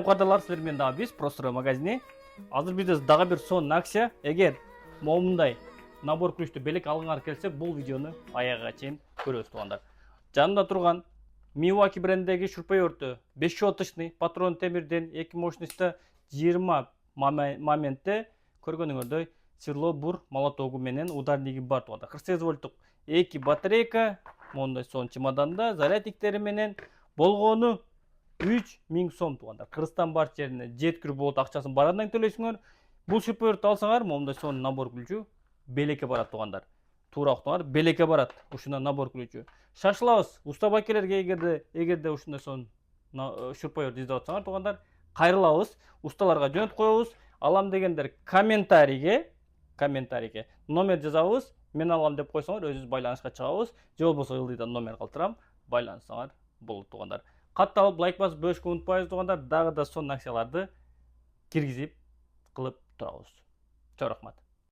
кадрлар, силер менен дагы биз Простор магазини. Азыр бизде дагы бир сонун акция. Эгер момундай набор ключту белек алгыңар келсе, бул видеону аягына чейин көрөсүз туугандар. Жанында турган Milwaukee брендиндеги шурпай өртү 5 щеточный патрон темирден 2 мощностьта 20 моментте көргөнүңөрдөй сверло бур молотогу менен ударниги бар туугандар. 48 вольттук 2 батарейка, мондай сон чемоданда зарядниктери менен болгону 3000 сом туугандар. Кыргызстан бар жерине жеткирүү болот, акчасын барадан төлөйсүңөр. Бул шурпай өртү алсаңар, мондай сон набор ключу белекке барат туугандар. Туура уктуңар, белекке барат ушундай набор ключу. Шашылабыз. Уста байкелерге эгерде ушундай сон шурпай өртү издеп атсаңар туугандар, кайрылабыз. Усталарга жөнөтүп коебуз. Алам дегендер комментарийге номер жазабыз. Мен алам деп койсоңор, өзүбүз байланышка чыгабыз. Же болбосо ылдыйдан номер калтырам, байланышсаңар болот туугандар. Катталып лайк басып бөлүшкө унутпайбыз туугандар. Дагы да сонун акцияларды киргизип кылып турабыз. Чоң рахмат.